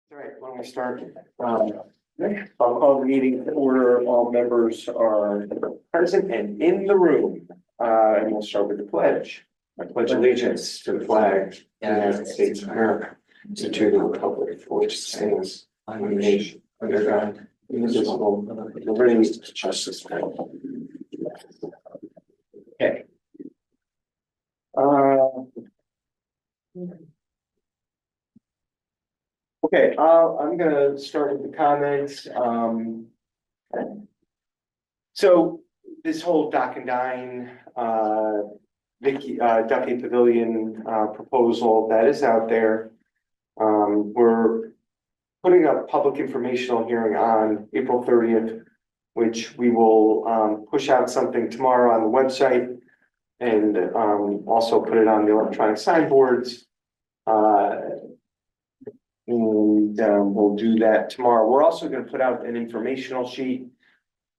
All right, why don't we start? I'll call the meeting to order. All members are present and in the room. And we'll start with the pledge. I pledge allegiance to the flag of the United States of America, and to the republic for which it stands, one nation, under God, indivisible, with liberty and justice for all. Okay. Okay, I'm gonna start with the comments. So this whole Dock and Dine, Duffy Pavilion, proposal that is out there. We're putting a public informational hearing on April 30th, which we will, push out something tomorrow on the website and, also put it on the electronic signboards. And we'll do that tomorrow. We're also going to put out an informational sheet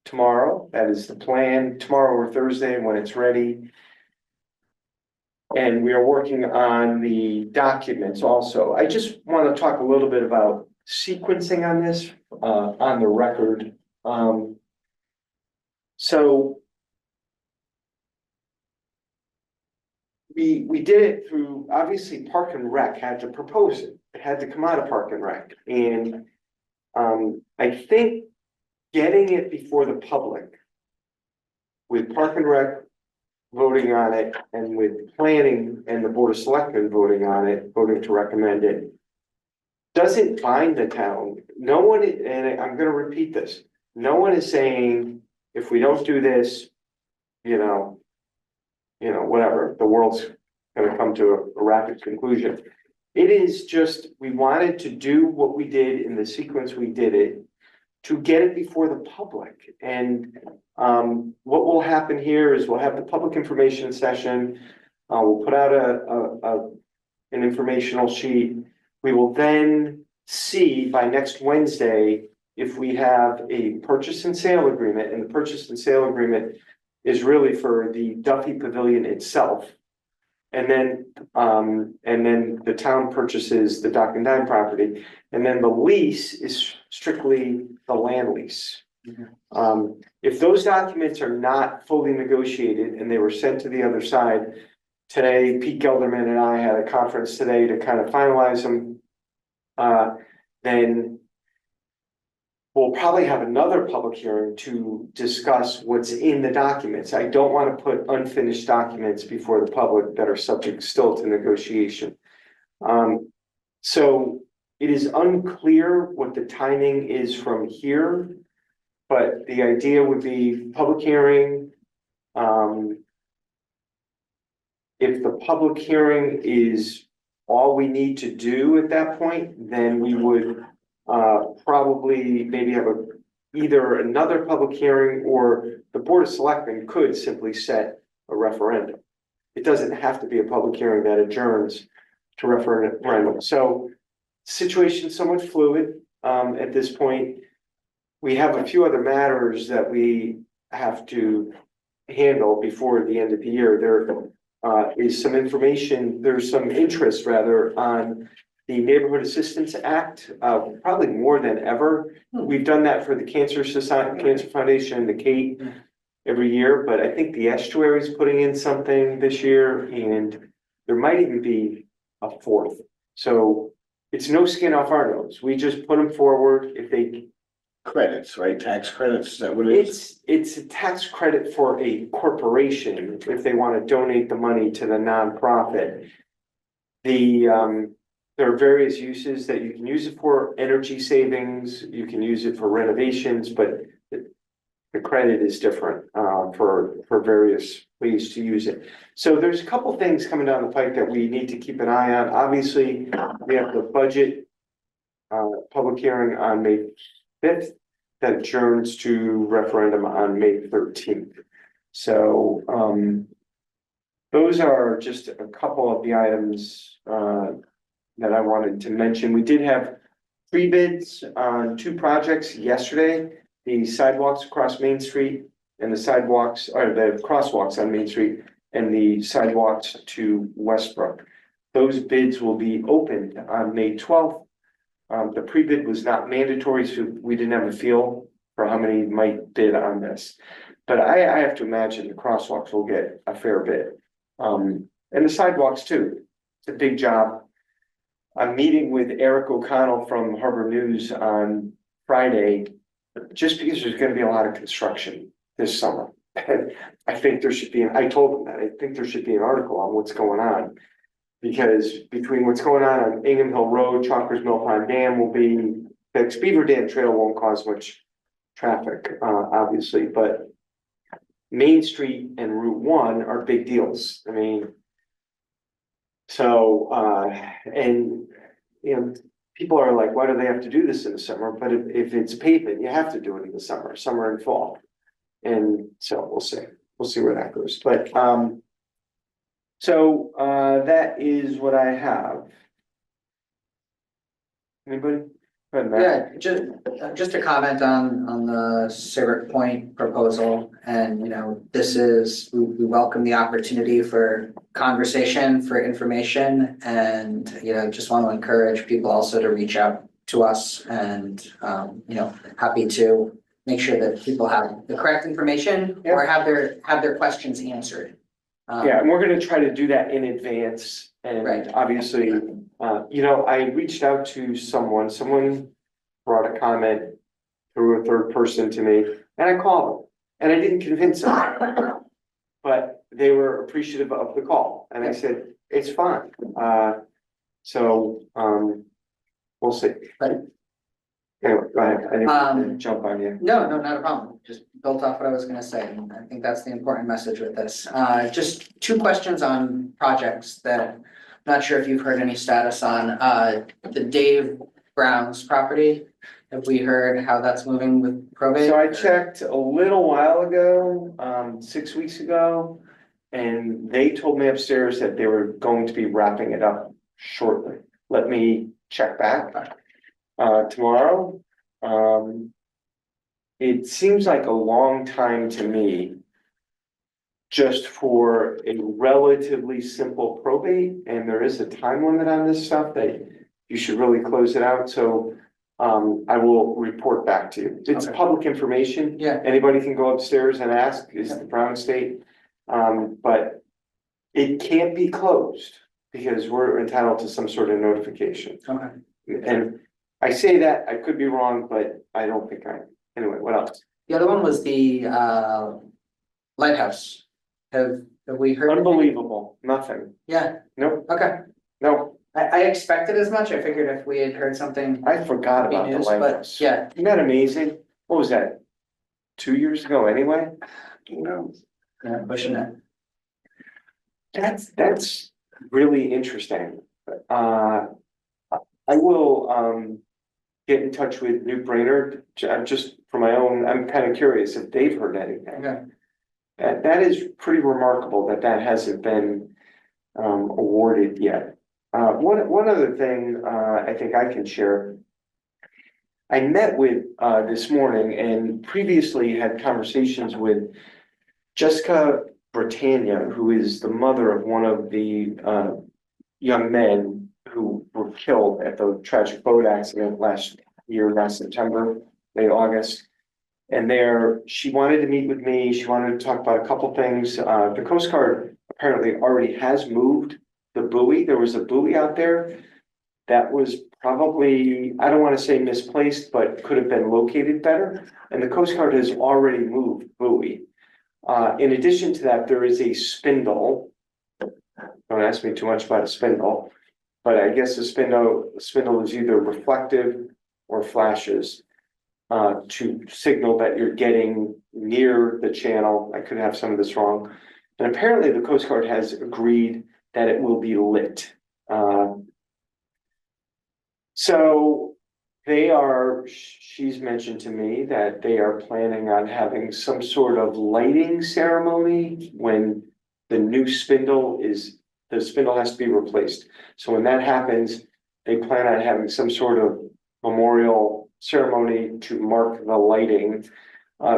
tomorrow. That is the plan, tomorrow or Thursday when it's ready. And we are working on the documents also. I just want to talk a little bit about sequencing on this, on the record. So we did it through, obviously Park and Rec had to propose it. It had to come out of Park and Rec. And I think getting it before the public with Park and Rec voting on it and with planning and the Board of Selectmen voting on it, voting to recommend it, doesn't bind the town. No one, and I'm gonna repeat this, no one is saying, if we don't do this, whatever, the world's gonna come to a rapid conclusion. It is just, we wanted to do what we did in the sequence we did it to get it before the public. And what will happen here is we'll have the public information session. We'll put out an informational sheet. We will then see by next Wednesday if we have a purchase and sale agreement, and the purchase and sale agreement is really for the Duffy Pavilion itself. And then the town purchases the Dock and Dine property, and then the lease is strictly the land lease. If those documents are not fully negotiated and they were sent to the other side, today, Pete Gelderman and I had a conference today to kind of finalize them. Then we'll probably have another public hearing to discuss what's in the documents. I don't want to put unfinished documents before the public that are subject still to negotiation. So it is unclear what the timing is from here, but the idea would be public hearing. If the public hearing is all we need to do at that point, then we would probably maybe have either another public hearing, or the Board of Selectmen could simply set a referendum. It doesn't have to be a public hearing that adjourns to referendum. So situation's somewhat fluid at this point. We have a few other matters that we have to handle before the end of the year. There is some information, there's some interest rather on the Neighborhood Assistance Act, probably more than ever. We've done that for the Cancer Society, Cancer Foundation, the Kate every year, but I think the estuary is putting in something this year, and there might even be a fourth. So it's no skin off our nose. We just put them forward. If they Credits, right? Tax credits, is that what it is? it's a tax credit for a corporation if they want to donate the money to the nonprofit. There are various uses that you can use it for: energy savings, you can use it for renovations, but the credit is different for various ways to use it. So there's a couple things coming down the pike that we need to keep an eye on. Obviously, we have the budget public hearing on May 5th that adjourns to referendum on May 13th. So those are just a couple of the items that I wanted to mention. We did have pre-bids on 2 projects yesterday: the sidewalks across Main Street and the sidewalks, or the crosswalks on Main Street, and the sidewalks to Westbrook. Those bids will be opened on May 12th. The pre-bid was not mandatory, so we didn't have a feel for how many might bid on this. But I have to imagine the crosswalks will get a fair bit. And the sidewalks too. It's a big job. I'm meeting with Eric O'Connell from Harbor News on Friday, just because there's gonna be a lot of construction this summer. I think there should be, I told him that, I think there should be an article on what's going on. Because between what's going on Ingham Hill Road, Chalkers Mill Pond Dam will be, the Beaver Dam Trail won't cause much traffic, obviously, but Main Street and Route 1 are big deals. I mean, so, and, you know, people are like, why do they have to do this in the summer? But if it's pavement, you have to do it in the summer and fall. And so we'll see where that goes. But, so, that is what I have. Anybody? Go ahead, Matt. Yeah, just a comment on the Saybrook Point proposal, and this is, we welcome the opportunity for conversation, for information, and just want to encourage people also to reach out to us, and happy to make sure that people have the correct information or have their questions answered. Yeah, and we're gonna try to do that in advance, and Right. obviously, I reached out to someone brought a comment through a third person to me, and I called them, and I didn't convince them. But they were appreciative of the call, and I said, it's fine, so, we'll see. Right. Anyway, go ahead, I didn't Um, jump on you. No, not a problem. Just built off what I was gonna say, and I think that's the important message with this. Just two questions on projects that I'm not sure if you've heard any status on. The Dave Brown's property. Have we heard how that's moving with probate? So I checked a little while ago, 6 weeks ago, and they told me upstairs that they were going to be wrapping it up shortly. Let me check back, tomorrow. It seems like a long time to me, just for a relatively simple probate, and there is a time limit on this stuff that you should really close it out, so I will report back to you. It's Okay. public information. Yeah. Anybody can go upstairs and ask, is the Brown estate? But it can't be closed because we're entitled to some sort of notification. Okay. And I say that, I could be wrong, but I don't think I am. Anyway, what else? The other one was the lighthouse. Have we heard? anything? Unbelievable, nothing. Yeah, Nope, okay. no, I expected as much. I figured if we had heard something. I forgot be about the news, but lighthouse. Yeah, Isn't that amazing? What was that? 2 years ago anyway? yeah, pushing it. That's really interesting. I will get in touch with New Brainerd, just for my own, I'm kind of curious if they've heard anything. Okay. That is pretty remarkable that hasn't been awarded yet. One other thing I think I can share. I met with this morning and previously had conversations with Jessica Britannia, who is the mother of one of the young men who were killed at the tragic boat accident last September, late August. And she wanted to meet with me. She wanted to talk about a couple things. The Coast Guard apparently already has moved the buoy. There was a buoy out there that was probably, I don't want to say misplaced, but could have been located better. And the Coast Guard has already moved buoy. In addition to that, there is a spindle. Don't ask me too much about a spindle, but I guess the spindle is either reflective or flashes to signal that you're getting near the channel. I could have some of this wrong. And apparently the Coast Guard has agreed that it will be lit. So she's mentioned to me that they are planning on having some sort of lighting ceremony when the new spindle has to be replaced. So when that happens, they plan on having some sort of memorial ceremony to mark the lighting.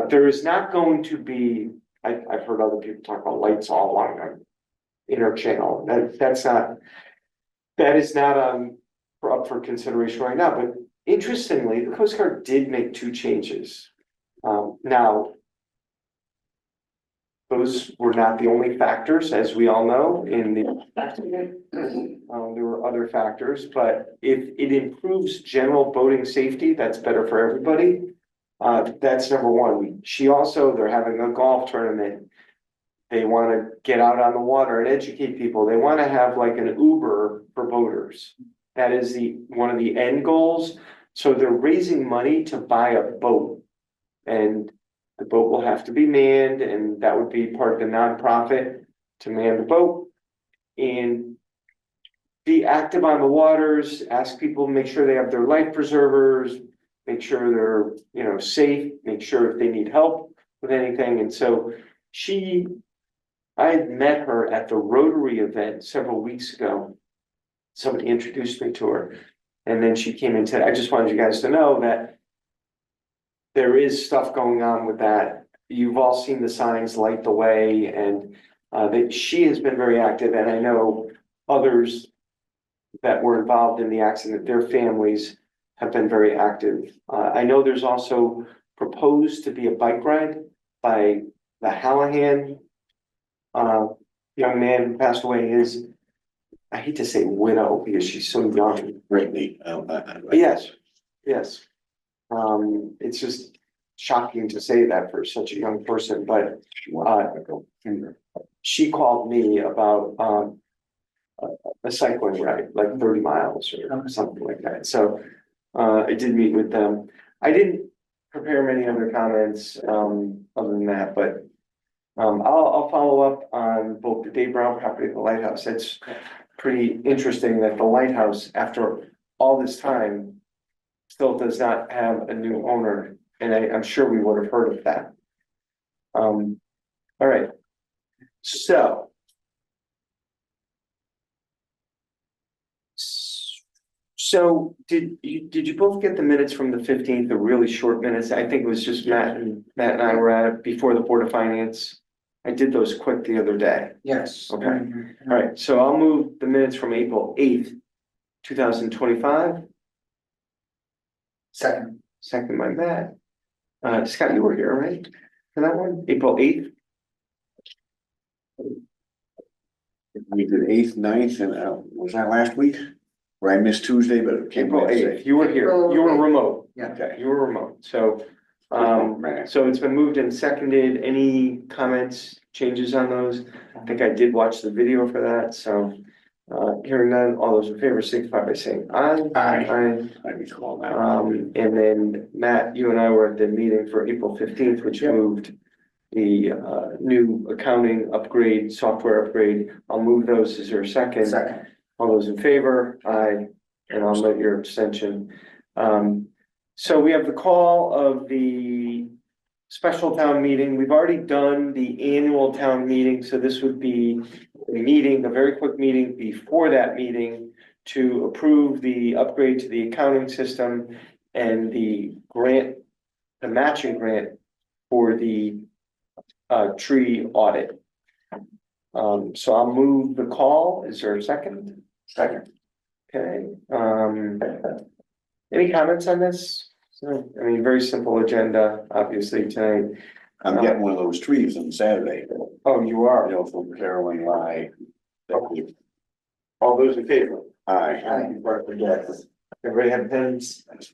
There is not going to be, I've heard other people talk about lights all along the inner channel. That is not on up for consideration right now, but interestingly, the Coast Guard did make two changes. Now, those were not the only factors, as we all know, in the accident. There were other factors, but if it improves general boating safety, that's better for everybody. That's number one. They're having a golf tournament. They want to get out on the water and educate people. They want to have like an Uber for boaters. That is one of the end goals. So they're raising money to buy a boat. And the boat will have to be manned, and that would be part of the nonprofit to man the boat. And be active on the waters, ask people to make sure they have their life preservers, make sure they're, safe, make sure if they need help with anything. And so I had met her at the Rotary event several weeks ago. Somebody introduced me to her, and then she came and said, I just wanted you guys to know that there is stuff going on with that. You've all seen the signs light the way, and that she has been very active, and I know others that were involved in the accident, their families have been very active. I know there's also proposed to be a bike ride by the Hallahan young man who passed away. I hate to say widow because she's so young. Brittany. Yes. It's just shocking to say that for such a young person, but she called me about a cycling ride, like 30 miles or something like that. So I did meet with them. I didn't prepare many other comments other than that, but I'll follow up on both the Dave Brown property and the lighthouse. It's pretty interesting that the lighthouse, after all this time, still does not have a new owner, and I'm sure we would have heard of that. All right, so did you both get the minutes from the 15th, the really short minutes? I think it was just Matt and I were at it before the Board of Finance. I did those quick the other day. Yes. Okay. All right, so I'll move the minutes from April 8th, 2025. Second by Matt. Scott, you were here, right? For that one, April 8th? We did 8th, 9th, and was that last week? Where I missed Tuesday, but it came April Wednesday. 8th, you were here, you were remote. Yeah. Okay. You were remote, so it's been moved and seconded. Any comments, changes on those? I think I did watch the video for that, so hearing none, all those in favor signify by saying aye. Aye. I recall that. And then Matt, you and I were at the meeting for April 15th, which Yep. moved the new accounting upgrade, software upgrade. I'll move those. Is there a second? Second. All those in favor? Aye. And I'll note your abstention. So we have the call of the special town meeting. We've already done the annual town meeting, so this would be a very quick meeting before that meeting to approve the upgrade to the accounting system and the matching grant for the tree audit. So I'll move the call. Is there a second? Second. Okay, any comments on this? So, I mean, very simple agenda, obviously, tonight. I'm getting one of those trees on Saturday, Oh, you are? from Caroline Rye. All those in favor? Aye. Yes. Everybody have pens? Let's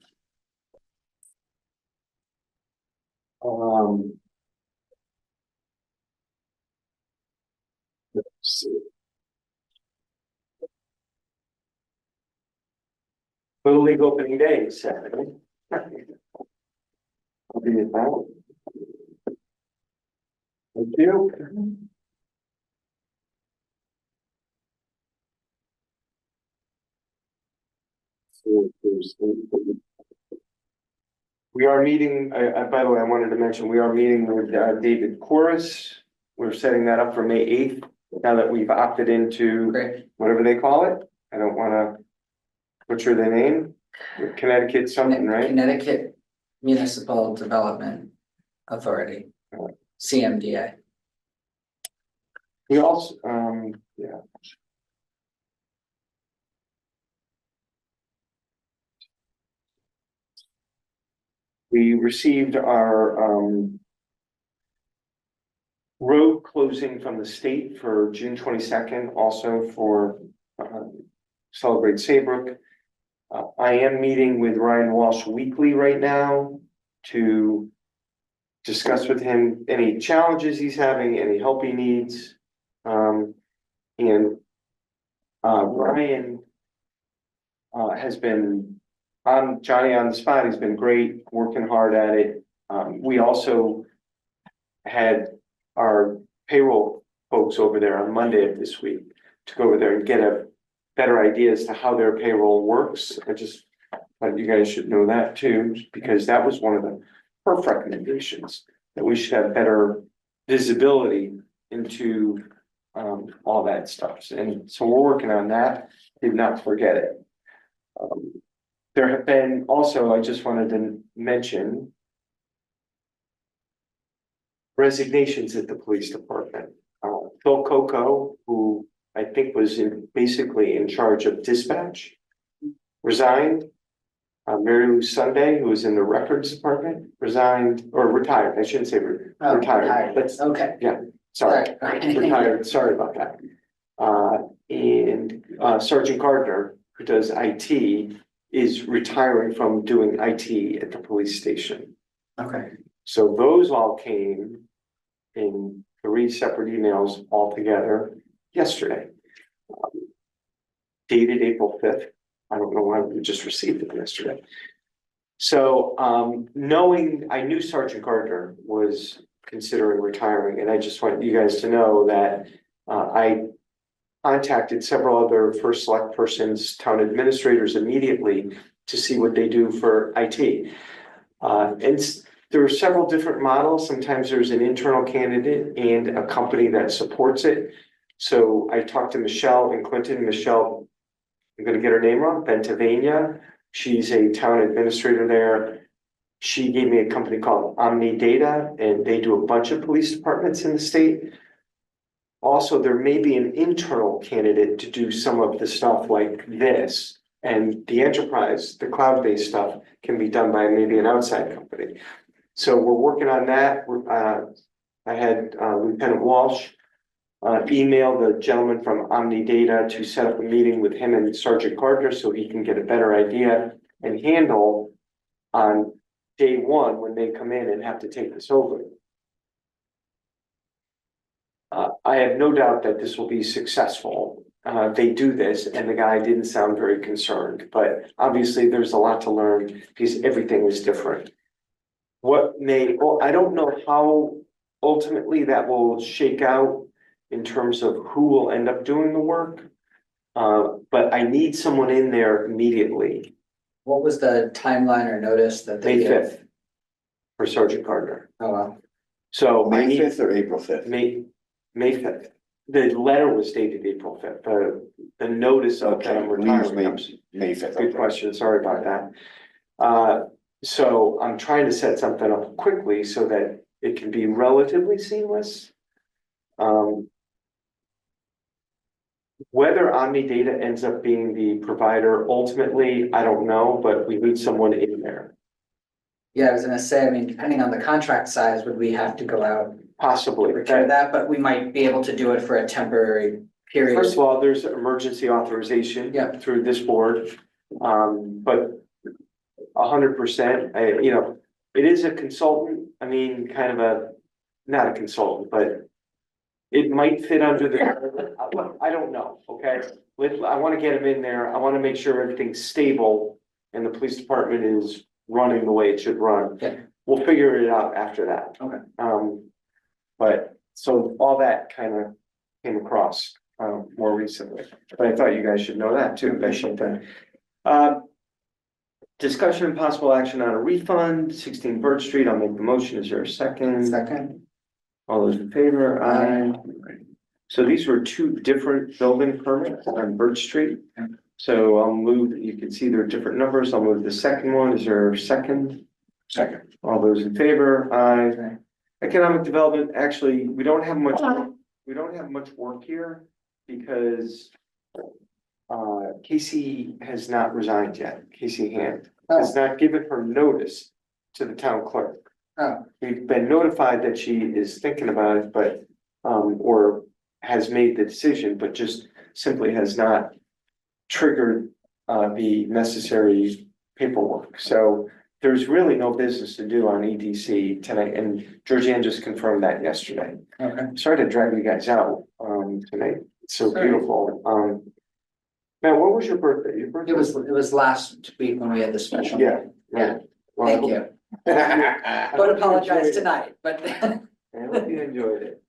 see. Little League opening day is Saturday. I'll be at that. Thank you. We are meeting, by the way, I wanted to mention, we are meeting with David Corus. We're setting that up for May 8th, now that we've opted into Great. whatever they call it. I don't want to butcher the name. Connecticut something, right? Connecticut Municipal Development Authority, CMDA. We also, yeah. We received our, road closing from the state for June 22nd, also for, Celebrate Saybrook. I am meeting with Ryan Walsh weekly right now to discuss with him any challenges he's having, any help he needs. And Ryan has been on Johnny on the spot. He's been great, working hard at it. We also had our payroll folks over there on Monday of this week to go over there and get a better idea as to how their payroll works. I just thought you guys should know that too, because that was one of the perf recommendations, that we should have better visibility into all that stuff. And so we're working on that. Did not forget it. There have been also, I just wanted to mention resignations at the police department. Phil Coco, who I think was basically in charge of dispatch, resigned. Mary Lou Sunday, who was in the records department, resigned or retired. I shouldn't say retired. But Okay. yeah, sorry, Sorry. retired. Sorry about that. And Sergeant Gardner, who does IT, is retiring from doing IT at the police station. Okay. So those all came in 3 separate emails altogether yesterday. Dated April 5th. I don't know why we just received it yesterday. So knowing, I knew Sergeant Gardner was considering retiring, and I just want you guys to know that I contacted several other first select persons, town administrators immediately to see what they do for IT. And there are several different models. Sometimes there's an internal candidate and a company that supports it. So I talked to Michelle and Clinton. Michelle, I'm gonna get her name wrong, Bentavania. She's a town administrator there. She gave me a company called Omni Data, and they do a bunch of police departments in the state. Also, there may be an internal candidate to do some of the stuff like this. And the enterprise, the cloud-based stuff can be done by maybe an outside company. So we're working on that. I had Lieutenant Walsh email the gentleman from Omni Data to set up a meeting with him and Sergeant Gardner so he can get a better idea and handle on day one when they come in and have to take this over. I have no doubt that this will be successful. They do this, and the guy didn't sound very concerned, but obviously there's a lot to learn because everything is different. Well, I don't know how ultimately that will shake out in terms of who will end up doing the work. But I need someone in there immediately. What was the timeline or notice that they May gave? 5th for Sergeant Gardner. Oh, wow. So I May need 5th or April 5th? May 5th. The letter was dated April 5th. The notice of that I'm retiring comes. May 5th. Good question. Sorry about that. So I'm trying to set something up quickly so that it can be relatively seamless. Whether Omni Data ends up being the provider ultimately, I don't know, but we need someone in there. Yeah, I was gonna say, I mean, depending on the contract size, would we have to go out Possibly. to procure that, but we might be able to do it for a temporary period. First of all, there's emergency authorization Yeah. through this board. But 100%, you know, it is a consultant. I mean, kind of not a consultant, but it might fit under the, I don't know, okay? I want to get him in there. I want to make sure everything's stable and the police department is running the way it should run. Yeah. We'll figure it out after that. Okay. But so all that kind of came across more recently, but I thought you guys should know that too. I should. Discussion and possible action on a refund, 16 Bird Street. I'll make the motion. Is there a second? Second. All those in favor? Aye. So these were 2 different building permits on Bird Street. So I'll move, you can see there are different numbers. I'll move the second one. Is there a second? Second. All those in favor? Aye. Economic development, actually, we don't have much work here because Casey has not resigned yet. Casey Hand has not given her notice to the town clerk. Oh, We've been notified that she is thinking about it, but, or has made the decision, but just simply has not triggered, the necessary paperwork. So there's really no business to do on EDC tonight, and Georgianne just confirmed that yesterday. okay. Sorry to drag you guys out, tonight. It's so Sorry. beautiful. Matt, what was your birthday? Your birthday? It was last week when we had the special. Yeah, meeting. yeah. Well, Thank you. Don't apologize tonight, but I hope you enjoyed it.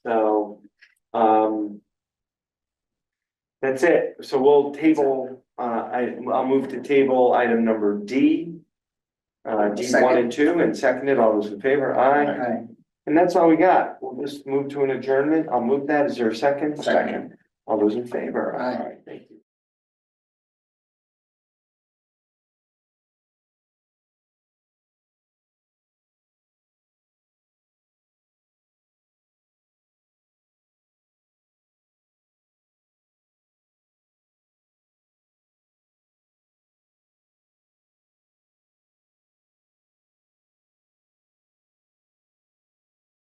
So, that's it. So we'll table, I'll move to table item number D. D1 and 2 and second it. All those in favor? Aye. okay. And that's all we got. We'll just move to an adjournment. I'll move that. Is there a second? Second. All those in favor? Aye. Thank you.